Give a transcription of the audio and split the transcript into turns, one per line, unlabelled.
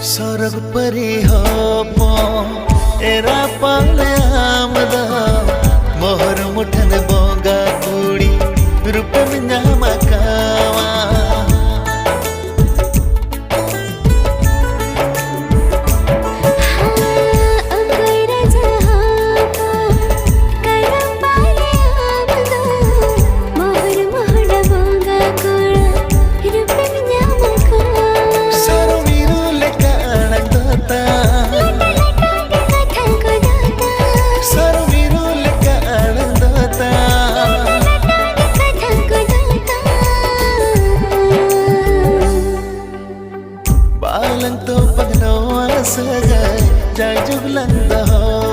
सरग परी हो एरा पाले आमदा मोहर मुठन बोगा कुड़ी रूप में नामा कावा balang to pagno asagay jay juglang daho